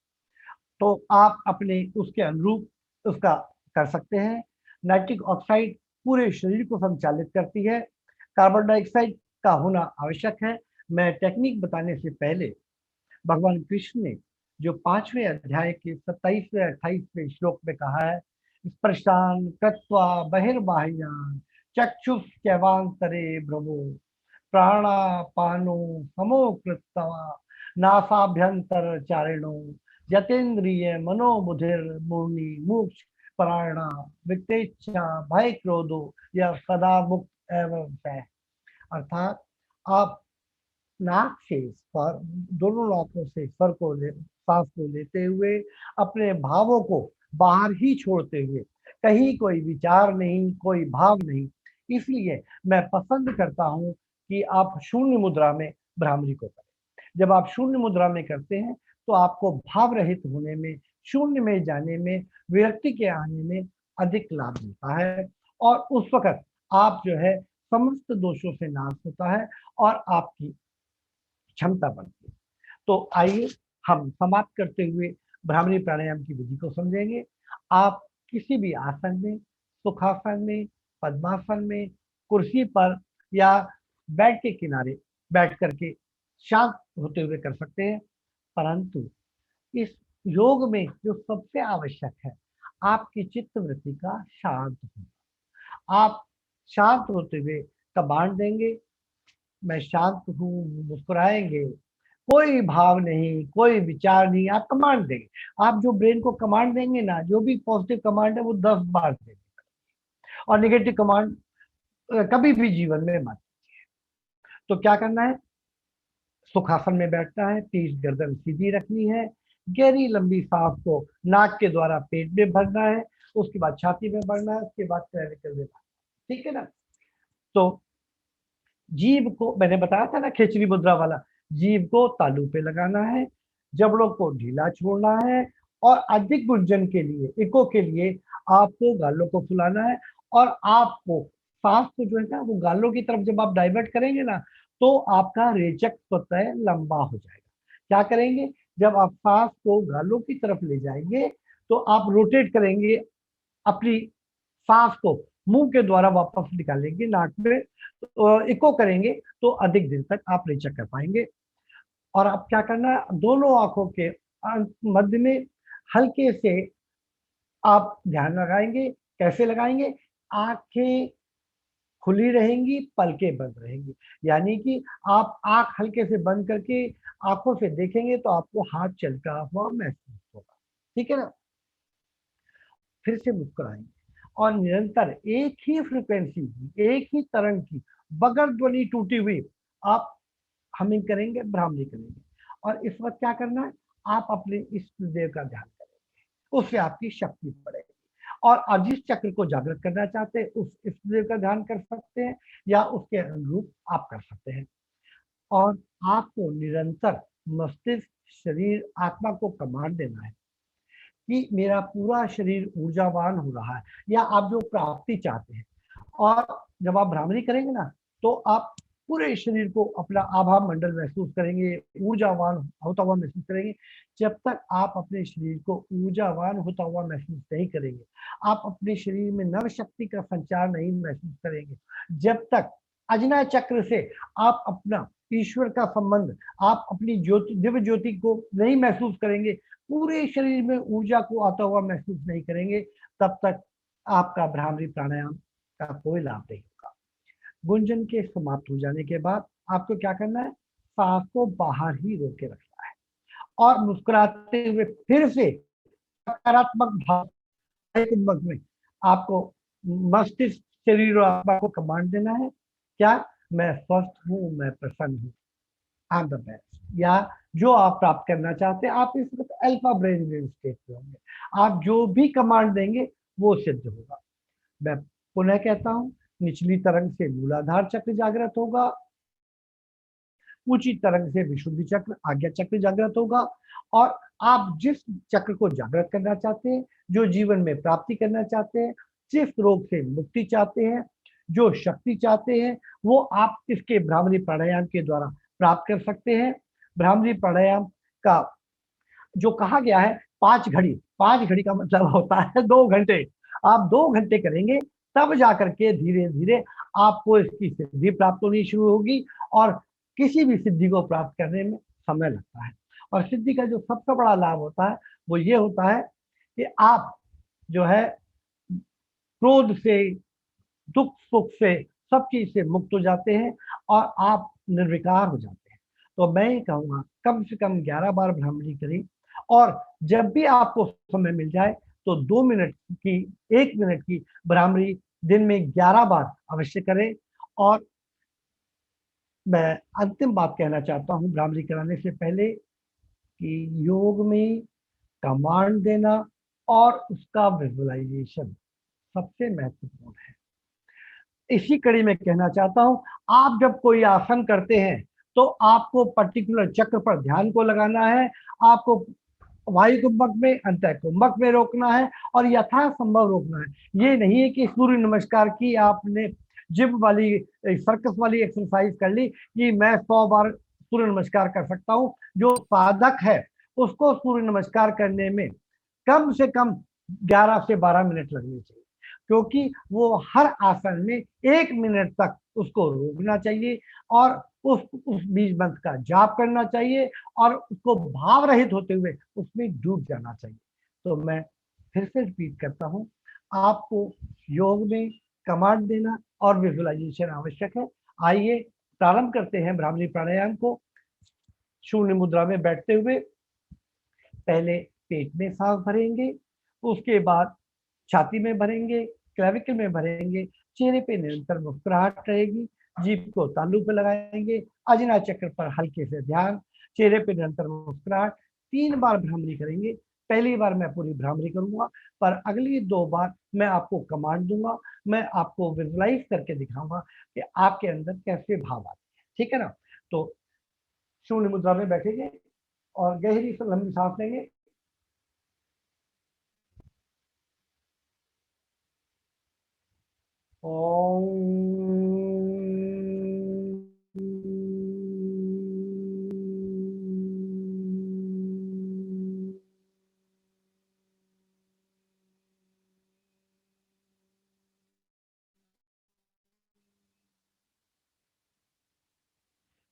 तो आप अपने उसके अनुरूप उसका कर सकते हैं। नाइट्रिक ऑक्साइड पूरे शरीर को संचालित करती है। कार्बन डाइऑक्साइड का होना आवश्यक है। मैं टेक्निक बताने से पहले भगवान कृष्ण ने जो 5वें अध्याय के 27वें 28वें श्लोक में कहा है, स्पर्शान कृत्वा बहिर्बाह्यान चक्षुश्चैवांतरे भ्रमो प्राणापानो समो कृत्वा नासाभ्यंतर चारिणो यतेन्द्रिय मनोबुधिर मुनि मोक्ष परायणा वित्तेच्छा भय क्रोधो यह सदा मुक्त एवं है। अर्थात आप नाक से स्वर, दोनों नाकों से स्वर को सांस को लेते हुए अपने भावों को बाहर ही छोड़ते हुए, कहीं कोई विचार नहीं, कोई भाव नहीं, इसलिए मैं पसंद करता हूं कि आप शून्य मुद्रा में भ्रामरी को करें। जब आप शून्य मुद्रा में करते हैं तो आपको भाव रहित होने में, शून्य में जाने में, विरक्ति के आने में अधिक लाभ मिलता है। और उस वक्त आप जो है समस्त दोषों से नाश होता है और आपकी क्षमता बढ़ती है। तो आइए हम समाप्त करते हुए भ्रामरी प्राणायाम की विधि को समझेंगे। आप किसी भी आसन में, सुखासन में, पद्मासन में, कुर्सी पर या बेड के किनारे बैठ करके शांत होते हुए कर सकते हैं। परंतु इस योग में जो सबसे आवश्यक है, आपकी चित्त वृत्ति का शांत होना। आप शांत होते हुए कमांड देंगे, मैं शांत हूँ, मुस्कुराएंगे, कोई भाव नहीं, कोई विचार नहीं, आप कमांड देंगे। आप जो ब्रेन को कमांड देंगे ना, जो भी पॉजिटिव कमांड है वो 10 बार देंगे, और नेगेटिव कमांड कभी भी जीवन में मत। तो क्या करना है? सुखासन में बैठना है, 30 गर्दन सीधी रखनी है, गहरी लंबी सांस को नाक के द्वारा पेट में भरना है, उसके बाद छाती में भरना है, उसके बाद क्लैविकल में भरना है। ठीक है ना? तो जीभ को मैंने बताया था ना, खेचरी मुद्रा वाला, जीभ को तालू पे लगाना है, जबड़ों को ढीला छोड़ना है, और अधिक गुंजन के लिए, इको के लिए आपको गालों को फुलाना है। और आपको सांस को जो है ना, वो गालों की तरफ जब आप डाइवर्ट करेंगे ना, तो आपका रेचक स्वतः लंबा हो जाएगा। क्या करेंगे? जब आप सांस को गालों की तरफ ले जाएंगे तो आप रोटेट करेंगे अपनी सांस को, मुंह के द्वारा वापस निकालेंगे नाक में, तो इको करेंगे, तो अधिक दिन तक आप रेचक कर पाएंगे। और आप क्या करना है? दोनों आंखों के मध्य में हल्के से आप ध्यान लगाएंगे। कैसे लगाएंगे? आंखें खुली रहेंगी, पलकें बंद रहेंगी, यानी कि आप आंख हल्के से बंद करके आंखों से देखेंगे तो आपको हाथ चलता हुआ महसूस होगा। ठीक है ना? फिर से मुस्कुराएंगे और निरंतर एक ही फ्रीक्वेंसी की, एक ही तरंग की, बगैर ध्वनि टूटी हुई आप हमिंग करेंगे, भ्रामरी करेंगे। और इस वक्त क्या करना है, आप अपने इष्ट देव का ध्यान करेंगे, उससे आपकी शक्ति बढ़ेगी। और आप जिस चक्र को जागृत करना चाहते हैं उस इष्ट देव का ध्यान कर सकते हैं या उसके अनुरूप आप कर सकते हैं। और आपको निरंतर मस्तिष्क, शरीर, आत्मा को कमांड देना है कि मेरा पूरा शरीर ऊर्जावान हो रहा है, या आप जो प्राप्ति चाहते हैं। और जब आप भ्रामरी करेंगे ना, तो आप पूरे शरीर को अपना आभा मंडल महसूस करेंगे, ऊर्जावान होता हुआ महसूस करेंगे। जब तक आप अपने शरीर को ऊर्जावान होता हुआ महसूस नहीं करेंगे, आप अपने शरीर में नव शक्ति का संचार नहीं महसूस करेंगे, जब तक अजनय चक्र से आप अपना ईश्वर का संबंध, आप अपनी ज्योति, दिव्य ज्योति को नहीं महसूस करेंगे, पूरे शरीर में ऊर्जा को आता हुआ महसूस नहीं करेंगे, तब तक आपका भ्रामरी प्राणायाम का कोई लाभ नहीं होगा। गुंजन के समाप्त हो जाने के बाद आपको क्या करना है, सांस को बाहर ही रोक के रखना है और मुस्कुराते हुए फिर से सकारात्मक भाव में आपको मस्तिष्क, शरीर और आत्मा को कमांड देना है, क्या, मैं स्वस्थ हूँ, मैं प्रसन्न हूँ, आई एम द बेस्ट। या जो आप प्राप्त करना चाहते हैं, आप इस वक्त अल्फा ब्रेन वेव स्टेट पे होंगे, आप जो भी कमांड देंगे वो सिद्ध होगा। मैं पुनः कहता हूं, निचली तरंग से मूलाधार चक्र जागृत होगा, ऊंची तरंग से विशुद्धि चक्र, आज्ञा चक्र जागृत होगा। और आप जिस चक्र को जागृत करना चाहते हैं, जो जीवन में प्राप्ति करना चाहते हैं, जिस रोग से मुक्ति चाहते हैं, जो शक्ति चाहते हैं, वो आप इसके भ्रामरी प्राणायाम के द्वारा प्राप्त कर सकते हैं। भ्रामरी प्राणायाम का जो कहा गया है 5 घड़ी, 5 घड़ी का मतलब होता है 2 घंटे। आप 2 घंटे करेंगे, तब जाकर के धीरे धीरे आपको इसकी सिद्धि प्राप्त होनी शुरू होगी। और किसी भी सिद्धि को प्राप्त करने में समय लगता है, और सिद्धि का जो सबसे बड़ा लाभ होता है वो ये होता है कि आप जो है क्रोध से, दुख सुख से, सब चीज से मुक्त हो जाते हैं और आप निर्विकार हो जाते हैं। तो मैं ये कहूँगा कम से कम 11 बार भ्रामरी करें, और जब भी आपको समय मिल जाए तो 2 मिनट की, 1 मिनट की भ्रामरी दिन में 11 बार अवश्य करें। और मैं अंतिम बात कहना चाहता हूँ भ्रामरी कराने से पहले कि योग में कमांड देना और उसका विजुअलाइजेशन सबसे महत्वपूर्ण है। इसी कड़ी में कहना चाहता हूं, आप जब कोई आसन करते हैं तो आपको पर्टिकुलर चक्र पर ध्यान को लगाना है, आपको वायु कुंभक में, अंत कुंभक में रोकना है और यथासंभव रोकना है। ये नहीं है कि सूर्य नमस्कार की आपने जिम वाली, सर्कस वाली एक्सरसाइज कर ली कि मैं 100 बार सूर्य नमस्कार कर सकता हूं। जो साधक है उसको सूर्य नमस्कार करने में कम से कम 11 से 12 मिनट लगने चाहिए, क्योंकि वो हर आसन में 1 मिनट तक उसको रोकना चाहिए और उस बीज मंत्र का जाप करना चाहिए और उसको भाव रहित होते हुए उसमें डूब जाना चाहिए। तो मैं फिर से रिपीट करता हूँ, आपको योग में कमांड देना और विजुअलाइजेशन आवश्यक है। आइए प्रारंभ करते हैं भ्रामरी प्राणायाम को। शून्य मुद्रा में बैठते हुए पहले पेट में सांस भरेंगे, उसके बाद छाती में भरेंगे, क्लेविकल में भरेंगे, चेहरे पे निरंतर मुस्कुराहट रहेगी, जीभ को तालू पे लगाएंगे, अजना चक्र पर हल्के से ध्यान, चेहरे पे निरंतर मुस्कुराहट। 3 बार भ्रामरी करेंगे। पहली बार मैं पूरी भ्रामरी करूंगा, पर अगली 2 बार मैं आपको कमांड दूंगा, मैं आपको विजुलाइज करके दिखाऊंगा कि आपके अंदर कैसे भाव आते हैं। ठीक है ना? तो शून्य मुद्रा में बैठेंगे और गहरी से लंबी सांस लेंगे।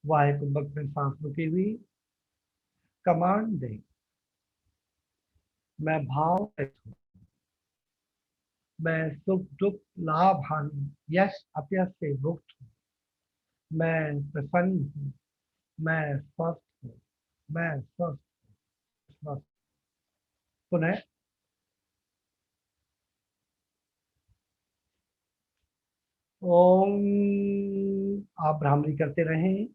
वायु कुंभक में सांस रुकी हुई, कमांड दें, मैं भाव रहित हूं, मैं सुख दुख लाभ हानि यश अपयश से मुक्त हूँ, मैं प्रसन्न हूँ, मैं स्वस्थ हूँ, मैं स्वस्थ, स्वस्थ। पुनः ओम। आप भ्रामरी करते रहें,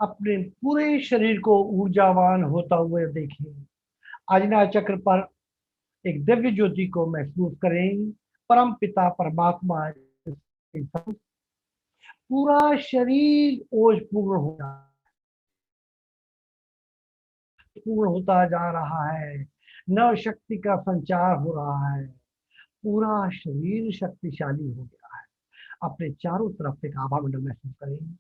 अपने पूरे शरीर को ऊर्जावान होता हुए देखें। आज्ञा चक्र पर एक दिव्य ज्योति को महसूस करें। परम पिता परमात्मा पूरा शरीर ओजपूर्ण होता जा रहा है। नव शक्ति का संचार हो रहा है। पूरा शरीर शक्तिशाली हो गया है। अपने चारों तरफ एक आभा मंडल महसूस करें।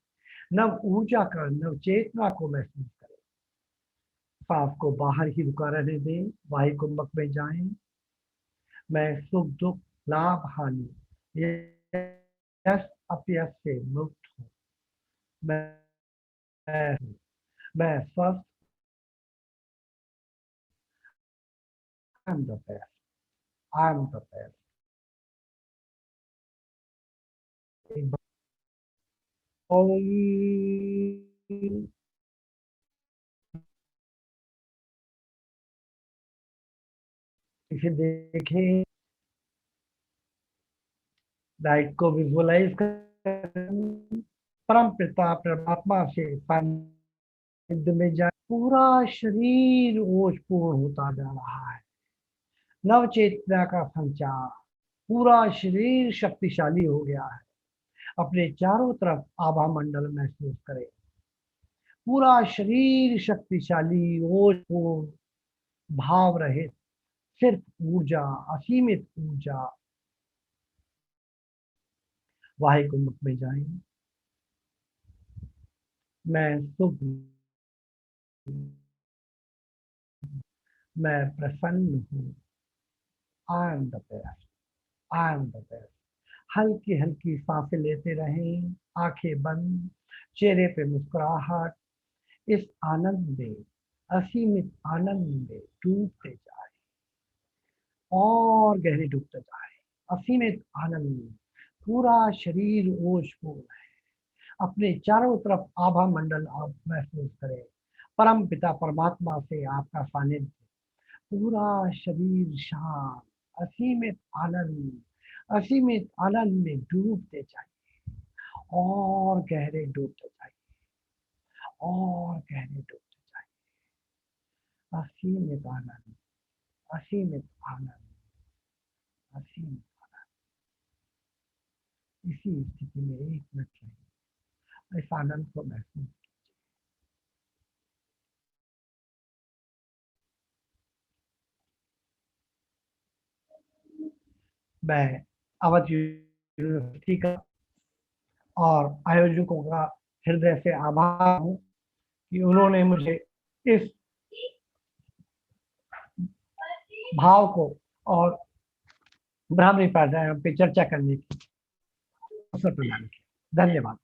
नव ऊर्जा का, नव चेतना को महसूस करें। सांस को बाहर ही रुका रहने दें। वायु कुंभक में जाएं। मैं सुख दुख लाभ हानि यश अपयश से मुक्त हूँ। मैं स्वस्थ। I am the best. I am the best. ओम। इसे देखें, लाइट को विजुअलाइज करें। परम पिता परमात्मा से सानिध्य में जाए। पूरा शरीर ओजपूर्ण होता जा रहा है। नव चेतना का संचार, पूरा शरीर शक्तिशाली हो गया है। अपने चारों तरफ आभा मंडल महसूस करें। पूरा शरीर शक्तिशाली, ओजपूर्ण, भाव रहित, सिर्फ ऊर्जा, असीमित ऊर्जा। वायु कुंभक में जाएं। मैं सुख, मैं प्रसन्न हूँ। I am the best. I am the best. हल्की हल्की सांसें लेते रहें, आंखें बंद, चेहरे पे मुस्कुराहट। इस आनंद में, असीमित आनंद में डूबते जाए और गहरे डूबते जाए। असीमित आनंद में पूरा शरीर ओजपूर्ण है। अपने चारों तरफ आभा मंडल आप महसूस करें। परम पिता परमात्मा से आपका सानिध्य। पूरा शरीर शांत, असीमित आनंद, असीमित आनंद में डूबते जाइए और गहरे डूबते जाइए और गहरे डूबते जाइए। असीमित आनंद, असीमित आनंद, असीमित आनंद। इसी स्थिति में 1 मिनट रहिए। इस आनंद को महसूस। मैं अवध यूनिवर्सिटी का और आयोजकों का हृदय से आभार हूँ कि उन्होंने मुझे इस भाव को और भ्रामरी प्राणायाम पे चर्चा करने की अवसर प्रदान किया। धन्यवाद।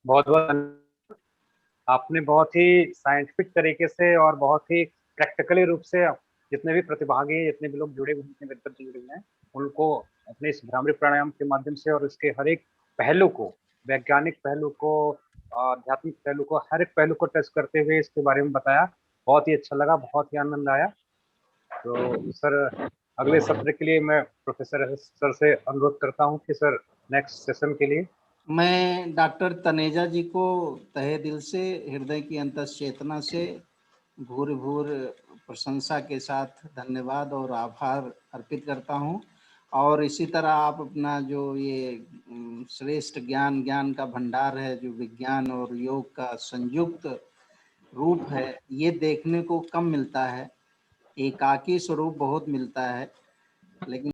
बहुत बहुत आपने बहुत ही साइंटिफिक तरीके से और बहुत ही प्रैक्टिकली रूप से जितने भी प्रतिभागी, जितने भी लोग जुड़े हुए हैं, मित्रता जुड़े हुए हैं, उनको अपने इस भ्रामरी प्राणायाम के माध्यम से और इसके हर एक पहलू को, वैज्ञानिक पहलू को, आध्यात्मिक पहलू को, हर एक पहलू को टच करते हुए इसके बारे में बताया। बहुत ही अच्छा लगा, बहुत ही आनंद आया। तो सर, अगले सत्र के लिए मैं प्रोफेसर सर से अनुरोध करता हूँ कि सर नेक्स्ट सेशन के लिए। मैं डॉक्टर तनेजा जी को तहे दिल से, हृदय की अंतश्चेतना से भूर भूर प्रशंसा के साथ धन्यवाद और आभार अर्पित करता हूं। और इसी तरह आप अपना जो ये श्रेष्ठ ज्ञान का भंडार है, जो विज्ञान और योग का संयुक्त रूप है, ये देखने को कम मिलता है। एकाकी स्वरूप बहुत मिलता है, लेकिन